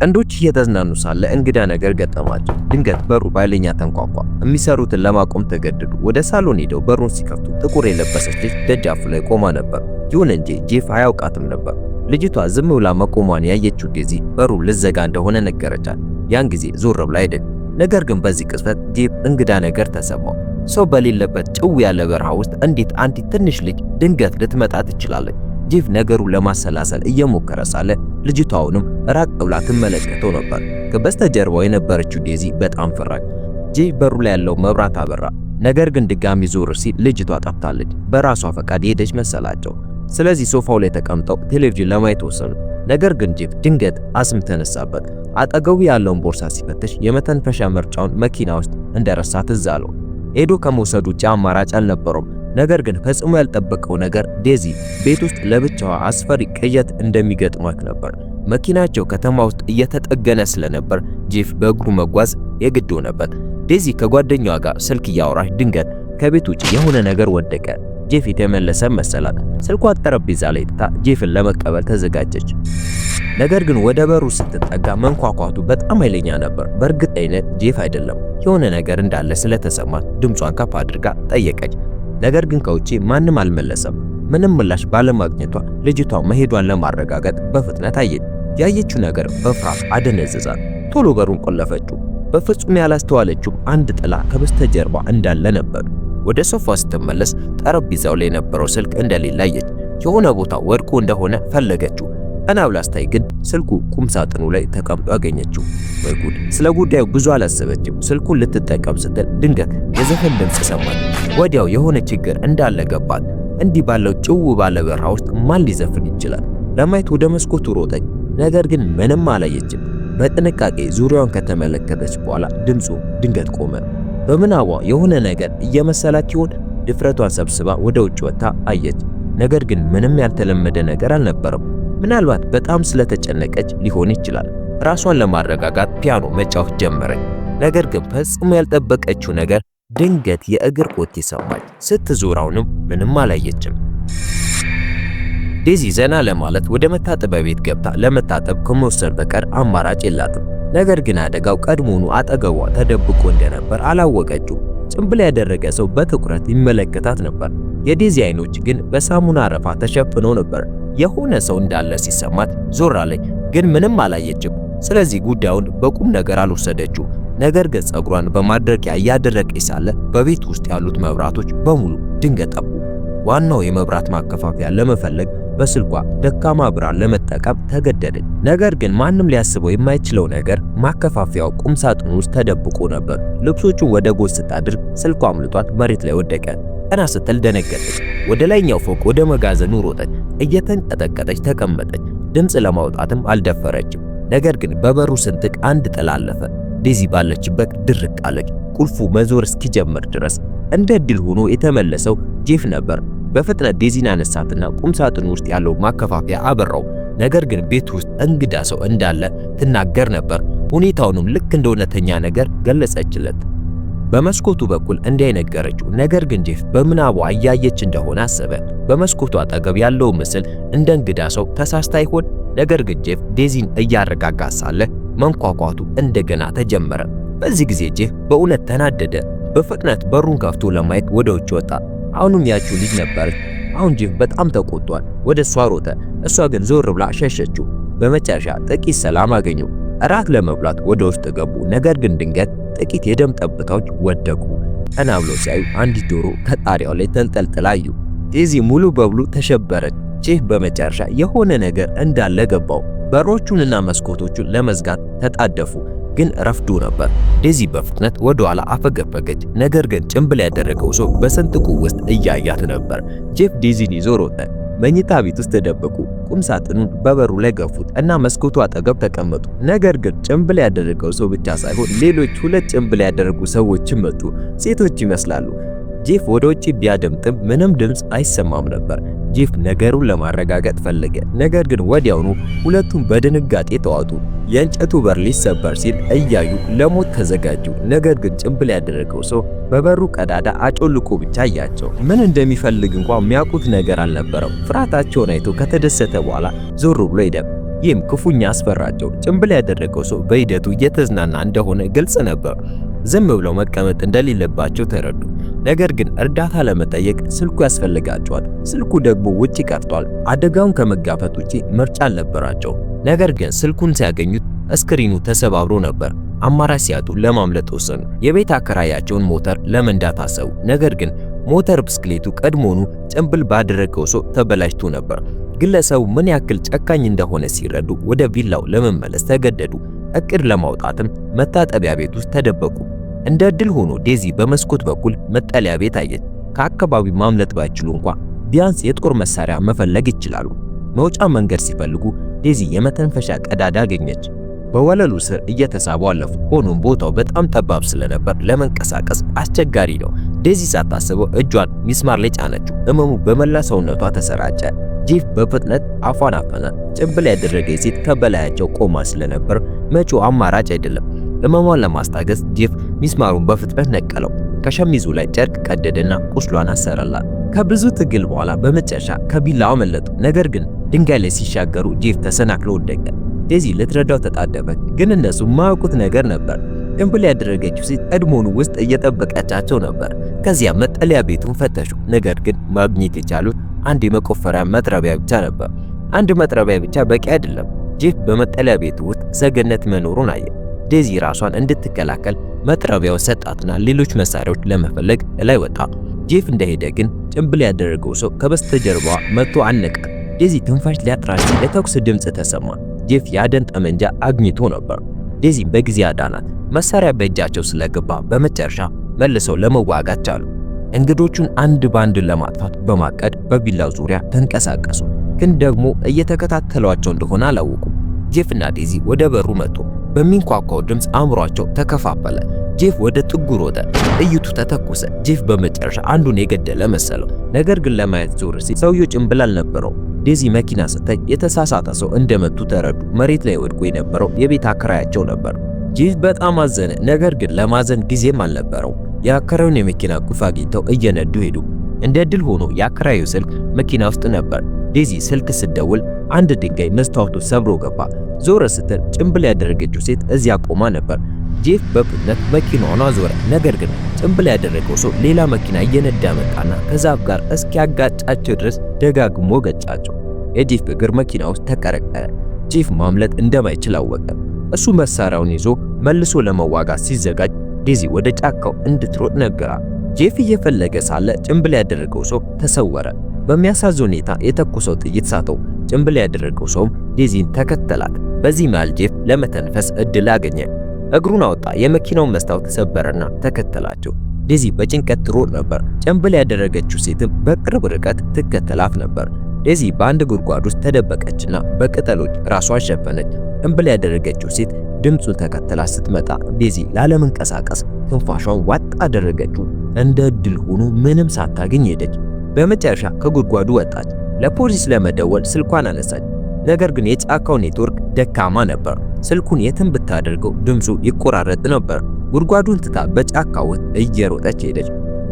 ጥንዶች እየተዝናኑ ሳለ እንግዳ ነገር ገጠማቸው። ድንገት በሩ በኃይለኛ ተንኳኳ። የሚሰሩትን ለማቆም ተገደዱ። ወደ ሳሎን ሄደው በሩን ሲከፍቱ ጥቁር የለበሰች ልጅ ደጃፉ ላይ ቆማ ነበር። ይሁን እንጂ ጄፍ አያውቃትም ነበር። ልጅቷ ዝም ብላ መቆሟን ያየችው ዴዚ በሩ ልዘጋ እንደሆነ ነገረቻት። ያን ጊዜ ዞር ብላ ሄደች። ነገር ግን በዚህ ቅጽበት ጄፍ እንግዳ ነገር ተሰማው። ሰው በሌለበት ጭው ያለ በረሃ ውስጥ እንዴት አንዲት ትንሽ ልጅ ድንገት ልትመጣ ትችላለች? ጄፍ ነገሩን ለማሰላሰል እየሞከረ ሳለ ልጅቷ አሁንም ራቅ ብላ ትመለከተው ነበር። ከበስተጀርባው የነበረችው ዴዚ በጣም ፈራች። ጄፍ በሩ ላይ ያለው መብራት አበራ። ነገር ግን ድጋሚ ዞር ሲል ልጅቷ ጠፍታለች። በራሷ ፈቃድ ሄደች መሰላቸው። ስለዚህ ሶፋው ላይ ተቀምጠው ቴሌቪዥን ለማየት ወሰኑ። ነገር ግን ጄፍ ድንገት አስም ተነሳበት። አጠገቡ ያለውን ቦርሳ ሲፈትሽ የመተንፈሻ ምርጫውን መኪና ውስጥ እንደረሳ ትዝ አለው። ሄዶ ከመውሰዱ ውጭ አማራጭ አልነበረውም። ነገር ግን ፈጽሞ ያልጠበቀው ነገር ዴዚ ቤት ውስጥ ለብቻዋ አስፈሪ ቅዠት እንደሚገጥማት ነበር። መኪናቸው ከተማ ውስጥ እየተጠገነ ስለነበር ጄፍ በእግሩ መጓዝ የግድ ሆነበት። ዴዚ ከጓደኛዋ ጋር ስልክ እያወራች ድንገት ከቤት ውጭ የሆነ ነገር ወደቀ። ጄፍ የተመለሰ መሰላት። ስልኳ ጠረጴዛ ላይ ትታ ጄፍን ለመቀበል ተዘጋጀች። ነገር ግን ወደ በሩ ስትጠጋ መንኳኳቱ በጣም ኃይለኛ ነበር። በእርግጠኝነት ጄፍ አይደለም። የሆነ ነገር እንዳለ ስለተሰማት ድምጿን ከፍ አድርጋ ጠየቀች። ነገር ግን ከውጪ ማንም አልመለሰም። ምንም ምላሽ ባለማግኘቷ ልጅቷ መሄዷን ለማረጋገጥ በፍጥነት አየች። ያየችው ነገር በፍርሃት አደነዘዛት። ቶሎ በሩን ቆለፈችው። በፍጹም ያላስተዋለችው አንድ ጥላ ከበስተጀርባ እንዳለ ነበር። ወደ ሶፋ ስትመለስ ጠረጴዛው ላይ የነበረው ስልክ እንደሌለ አየች። የሆነ ቦታ ወድቆ እንደሆነ ፈለገችው። ቀና ብላ ስታይ ግን ስልኩ ቁም ሳጥኑ ላይ ተቀምጦ አገኘችው። ወይ ጉድ! ስለ ጉዳዩ ብዙ አላሰበችም። ስልኩን ልትጠቀም ስትል ድንገት የዘፈን ድምፅ ሰማች። ወዲያው የሆነ ችግር እንዳለ ገባት። እንዲህ ባለው ጭው ባለ በረሃ ውስጥ ማን ሊዘፍን ይችላል? ለማየት ወደ መስኮቱ ሮጠች። ነገር ግን ምንም አላየችም። በጥንቃቄ ዙሪያውን ከተመለከተች በኋላ ድምፁ ድንገት ቆመ። በምናቧ የሆነ ነገር እየመሰላት ይሆን? ድፍረቷን ሰብስባ ወደ ውጭ ወጣ አየች። ነገር ግን ምንም ያልተለመደ ነገር አልነበረም። ምናልባት በጣም ስለተጨነቀች ሊሆን ይችላል። ራሷን ለማረጋጋት ፒያኖ መጫወት ጀመረች። ነገር ግን ፈጽሞ ያልጠበቀችው ነገር ድንገት የእግር ኮቴ ሰማች። ስትዞራውንም ምንም አላየችም። ዴዚ ዘና ለማለት ወደ መታጠቢያ ቤት ገብታ ለመታጠብ ከመወሰን በቀር አማራጭ የላትም። ነገር ግን አደጋው ቀድሞኑ አጠገቧ ተደብቆ እንደነበር አላወቀችው። ጭንብል ያደረገ ሰው በትኩረት ይመለከታት ነበር። የዴዚ አይኖች ግን በሳሙና አረፋ ተሸፍነው ነበር። የሆነ ሰው እንዳለ ሲሰማት ዞር አለች፣ ግን ምንም አላየችም። ስለዚህ ጉዳዩን በቁም ነገር አልወሰደችው። ነገር ግን ጸጉሯን በማድረቂያ እያደረቀች ሳለ በቤት ውስጥ ያሉት መብራቶች በሙሉ ድንገት ጠፉ። ዋናው የመብራት ማከፋፈያ ለመፈለግ በስልኳ ደካማ ብርሃን ለመጠቀም ተገደደች። ነገር ግን ማንም ሊያስበው የማይችለው ነገር ማከፋፈያው ቁም ሳጥኑ ውስጥ ተደብቆ ነበር። ልብሶቹን ወደ ጎን ስታድርግ ስልኳ አምልጧት መሬት ላይ ወደቀ። ቀና ስትል ደነገጠች። ወደ ላይኛው ፎቅ ወደ መጋዘኑ ሮጠች። እየተንቀጠቀጠች ተቀመጠች። ድምፅ ለማውጣትም አልደፈረችም። ነገር ግን በበሩ ስንጥቅ አንድ ጥላ አለፈ። ዴዚ ባለችበት ድርቅ አለች። ቁልፉ መዞር እስኪጀምር ድረስ። እንደ ድል ሆኖ የተመለሰው ጄፍ ነበር። በፍጥነት ዴዚን አነሳትና ቁም ሳጥኑ ውስጥ ያለው ማከፋፈያ አበራው። ነገር ግን ቤት ውስጥ እንግዳ ሰው እንዳለ ትናገር ነበር። ሁኔታውንም ልክ እንደ እውነተኛ ነገር ገለጸችለት። በመስኮቱ በኩል እንዳይነገረችው። ነገር ግን ጄፍ በምናቧ እያየች እንደሆነ አሰበ። በመስኮቱ አጠገብ ያለው ምስል እንደ እንግዳ ሰው ተሳስታ ይሆን? ነገር ግን ጄፍ ዴዚን እያረጋጋ ሳለ መንኳኳቱ እንደገና ተጀመረ። በዚህ ጊዜ ጄፍ በእውነት ተናደደ። በፍጥነት በሩን ከፍቶ ለማየት ወደ ውጭ ወጣ። አሁንም ያቺው ልጅ ነበረች። አሁን ጄፍ በጣም ተቆጥቷል። ወደ እሷ ሮጠ። እሷ ግን ዞር ብላ ሸሸችው። በመጨረሻ ጥቂት ሰላም አገኙ። እራት ለመብላት ወደ ውስጥ ገቡ። ነገር ግን ድንገት ጥቂት የደም ጠብታዎች ወደቁ። ቀና ብለው ሲያዩ አንዲት ዶሮ ከጣሪያው ላይ ተንጠልጥላ አዩ። ዴዚ ሙሉ በሙሉ ተሸበረች። ጄፍ በመጨረሻ የሆነ ነገር እንዳለ ገባው። በሮቹንና መስኮቶቹን ለመዝጋት ተጣደፉ፣ ግን ረፍዶ ነበር። ዴዚ በፍጥነት ወደ ኋላ አፈገፈገች። ነገር ግን ጭንብል ያደረገው ሰው በስንጥቁ ውስጥ እያያት ነበር። ጄፍ ዴዚን ይዞ ሮጠ። መኝታ ቤት ውስጥ ተደበቁ። ቁም ሳጥኑን በበሩ ላይ ገፉት እና መስኮቱ አጠገብ ተቀመጡ። ነገር ግን ጭንብል ያደረገው ሰው ብቻ ሳይሆን ሌሎች ሁለት ጭንብል ያደረጉ ሰዎችም መጡ። ሴቶች ይመስላሉ። ጄፍ ወደ ውጪ ቢያደምጥም ምንም ድምፅ አይሰማም ነበር። ጄፍ ነገሩን ለማረጋገጥ ፈለገ። ነገር ግን ወዲያውኑ ሁለቱም በድንጋጤ ተዋጡ። የእንጨቱ በር ሊሰበር ሲል እያዩ ለሞት ተዘጋጁ። ነገር ግን ጭንብል ያደረገው ሰው በበሩ ቀዳዳ አጮልቆ ብቻ አያቸው። ምን እንደሚፈልግ እንኳን የሚያውቁት ነገር አልነበረው። ፍርሃታቸውን አይቶ ከተደሰተ በኋላ ዞር ብሎ ሄደ። ይህም ክፉኛ አስፈራቸው። ጭንብል ያደረገው ሰው በሂደቱ እየተዝናና እንደሆነ ግልጽ ነበር። ዝም ብለው መቀመጥ እንደሌለባቸው ተረዱ። ነገር ግን እርዳታ ለመጠየቅ ስልኩ ያስፈልጋቸዋል። ስልኩ ደግሞ ውጪ ቀርቷል። አደጋውን ከመጋፈጥ ውጪ ምርጫ አልነበራቸው። ነገር ግን ስልኩን ሲያገኙት ስክሪኑ ተሰባብሮ ነበር። አማራጭ ሲያጡ ለማምለጥ ወሰኑ። የቤት አከራያቸውን ሞተር ለመንዳት አሰቡ። ነገር ግን ሞተር ብስክሌቱ ቀድሞኑ ጭንብል ባደረገው ሰው ተበላሽቶ ነበር። ግለሰቡ ምን ያክል ጨካኝ እንደሆነ ሲረዱ ወደ ቪላው ለመመለስ ተገደዱ። እቅድ ለማውጣትም መታጠቢያ ቤት ውስጥ ተደበቁ። እንደ እድል ሆኖ ዴዚ በመስኮት በኩል መጠለያ ቤት አየች። ከአካባቢው ማምለጥ ባይችሉ እንኳን ቢያንስ የጦር መሳሪያ መፈለግ ይችላሉ። መውጫ መንገድ ሲፈልጉ ዴዚ የመተንፈሻ ቀዳዳ አገኘች። በወለሉ ስር እየተሳቡ አለፉ። ሆኖም ቦታው በጣም ጠባብ ስለነበር ለመንቀሳቀስ አስቸጋሪ ነው። ዴዚ ሳታስበው እጇን ሚስማር ላይ ጫነችው። ህመሙ በመላ ሰውነቷ ተሰራጨ። ጄፍ በፍጥነት አፏን አፈነ። ጭንብል ያደረገች ሴት ከበላያቸው ቆማ ስለነበር መጪው አማራጭ አይደለም። ህመሟን ለማስታገስ ጄፍ ሚስማሩን በፍጥነት ነቀለው። ከሸሚዙ ላይ ጨርቅ ቀደደና ቁስሏን አሰረላት። ከብዙ ትግል በኋላ በመጨረሻ ከቢላው አመለጡ። ነገር ግን ድንጋይ ላይ ሲሻገሩ ጄፍ ተሰናክሎ ወደቀ። ዴዚ ልትረዳው ተጣደፈች፣ ግን እነሱ ማያውቁት ነገር ነበር። ጭንብል ያደረገችው ሴት ቀድሞውኑ ውስጥ እየጠበቀቻቸው ነበር። ከዚያ መጠለያ ቤቱን ፈተሹ። ነገር ግን ማግኘት የቻሉት አንድ የመቆፈሪያ መጥረቢያ ብቻ ነበር። አንድ መጥረቢያ ብቻ በቂ አይደለም። ጄፍ በመጠለያ ቤቱ ውስጥ ሰገነት መኖሩን አየ። ዴዚ ራሷን እንድትከላከል መጥረቢያውን ሰጣትና ሌሎች መሳሪያዎች ለመፈለግ ላይ ወጣ። ጄፍ እንደሄደ ግን ጭንብል ያደረገው ሰው ከበስተጀርባዋ መጥቶ አነቀ። ዴዚ ትንፋሽ ሊያጥራት የተኩስ ድምጽ ተሰማ። ጄፍ የአደን ጠመንጃ አግኝቶ ነበር። ዴዚ በጊዜ አዳናት። መሳሪያ በእጃቸው ስለገባ በመጨረሻ መልሰው ለመዋጋት ቻሉ። እንግዶቹን አንድ ባንድ ለማጥፋት በማቀድ በቪላው ዙሪያ ተንቀሳቀሱ። ግን ደግሞ እየተከታተሏቸው እንደሆነ አላወቁም። ጄፍና ዴዚ ወደ በሩ መጡ። በሚንኳኳው ድምጽ አእምሯቸው ተከፋፈለ። ጄፍ ወደ ጥጉ ሮጠ። ጥይቱ ተተኮሰ። ጄፍ በመጨረሻ አንዱን የገደለ መሰለው። ነገር ግን ለማየት ዞር ሲል ሰውየው ጭንብል አልነበረው። ዴዚ መኪና ስታይ የተሳሳተ ሰው እንደመቱ ተረዱ። መሬት ላይ ወድቆ የነበረው የቤት አከራያቸው ነበር። ጄፍ በጣም አዘነ። ነገር ግን ለማዘን ጊዜም አልነበረው። የአከራዩን የመኪና ቁልፍ አግኝተው እየነዱ ሄዱ። እንደ ድል ሆኖ የአከራዩ ስልክ መኪና ውስጥ ነበር። ዴዚ ስልክ ስትደውል አንድ ድንጋይ መስታወቱ ሰብሮ ገባ። ዞር ስትል ጭንብል ያደረገችው ሴት እዚያ ቆማ ነበር። ጄፍ በፍጥነት መኪናውን አዞረ። ነገር ግን ጭንብል ያደረገው ሰው ሌላ መኪና እየነዳ መጣና ከዛፍ ጋር እስኪያጋጫቸው ድረስ ደጋግሞ ገጫቸው። የጄፍ እግር መኪና ውስጥ ተቀረቀረ። ጄፍ ማምለጥ እንደማይችል አወቀ። እሱ መሳሪያውን ይዞ መልሶ ለመዋጋት ሲዘጋጅ ዴዚ ወደ ጫካው እንድትሮጥ ነገራት። ጄፍ እየፈለገ ሳለ ጭንብል ያደረገው ሰው ተሰወረ። በሚያሳዝን ሁኔታ የተኮሰው ጥይት ሳተው። ጭንብል ያደረገው ሰውም ዴዚን ተከተላት። በዚህ መሃል ጄፍ ለመተንፈስ እድል አገኘ። እግሩን አወጣ። የመኪናውን መስታወት ተሰበረና ተከተላቸው። ዴዚ በጭንቀት ትሮጥ ነበር። ጭንብል ያደረገችው ሴትም በቅርብ ርቀት ትከተላት ነበር። ዴዚ በአንድ ጉድጓድ ውስጥ ተደበቀችና በቅጠሎች ራሷን ሸፈነች። ጭንብል ያደረገችው ሴት ድምፁን ተከተላ ስትመጣ ዴዚ ላለመንቀሳቀስ ትንፋሿን ዋጥ አደረገችው። እንደ እድል ሆኖ ምንም ሳታገኝ ሄደች። በመጨረሻ ከጉድጓዱ ወጣች። ለፖሊስ ለመደወል ስልኳን አነሳች። ነገር ግን የጫካው ኔትወርክ ደካማ ነበር። ስልኩን የትም ብታደርገው ድምፁ ይቆራረጥ ነበር። ጉድጓዱን ትታ በጫካው ውስጥ እየሮጠች ሄደች።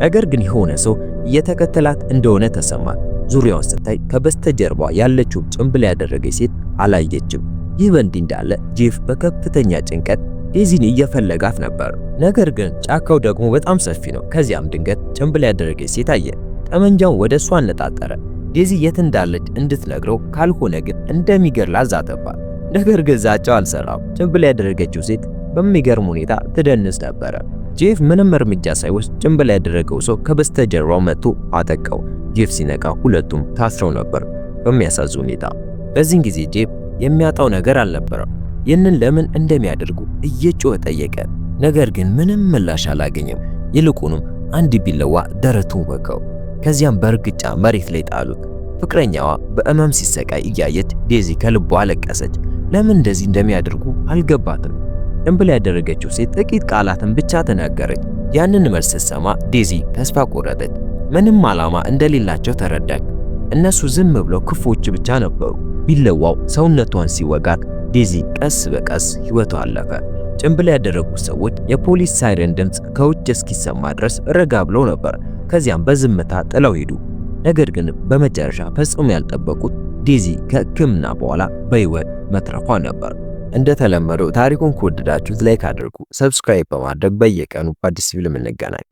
ነገር ግን የሆነ ሰው እየተከተላት እንደሆነ ተሰማት። ዙሪያውን ስታይ ከበስተጀርባ ያለችው ጭንብል ያደረገች ሴት አላየችም። ይህ በእንዲህ እንዳለ ጄፍ በከፍተኛ ጭንቀት ዴዚን እየፈለጋት ነበር። ነገር ግን ጫካው ደግሞ በጣም ሰፊ ነው። ከዚያም ድንገት ጭንብል ያደረገች ሴት አየ። ጠመንጃውን ወደ እሷ አነጣጠረ። ዴዚ የት እንዳለች እንድትነግረው ካልሆነ ግን እንደሚገድላት ዛተባት። ነገር ግን ዛቻው አልሰራም። ጭንብል ያደረገችው ሴት በሚገርም ሁኔታ ትደንስ ነበረ። ጄፍ ምንም እርምጃ ሳይወስድ ጭንብል ያደረገው ሰው ከበስተጀርባው መጥቶ አጠቃው። ጄፍ ሲነቃ ሁለቱም ታስረው ነበር በሚያሳዝን ሁኔታ። በዚህን ጊዜ ጄፍ የሚያጣው ነገር አልነበረም። ይህንን ለምን እንደሚያደርጉ እየጮኸ ጠየቀ። ነገር ግን ምንም ምላሽ አላገኘም። ይልቁንም አንድ ቢላዋ ደረቱን ወጋው። ከዚያም በእርግጫ መሬት ላይ ጣሉት። ፍቅረኛዋ በእመም ሲሰቃይ እያየች ዴዚ ከልቧ አለቀሰች። ለምን እንደዚህ እንደሚያደርጉ አልገባትም። ጭንብል ያደረገችው ሴት ጥቂት ቃላትን ብቻ ተናገረች። ያንን መልስ ስትሰማ ዴዚ ተስፋ ቆረጠች። ምንም ዓላማ እንደሌላቸው ተረዳች። እነሱ ዝም ብለው ክፎች ብቻ ነበሩ። ቢላዋው ሰውነቷን ሲወጋት ዴዚ ቀስ በቀስ ሕይወቷ አለፈ። ጭንብል ያደረጉት ሰዎች የፖሊስ ሳይረን ድምፅ ከውጭ እስኪሰማ ድረስ ረጋ ብለው ነበር። ከዚያም በዝምታ ጥለው ሄዱ። ነገር ግን በመጨረሻ ፈጽሞ ያልጠበቁት ዴዚ ከሕክምና በኋላ በህይወት መትረፏ ነበር። እንደተለመደው ታሪኩን ከወደዳችሁት ላይክ አድርጉ፣ ሰብስክራይብ በማድረግ በየቀኑ በአዲስ ፊልም እንገናኝ።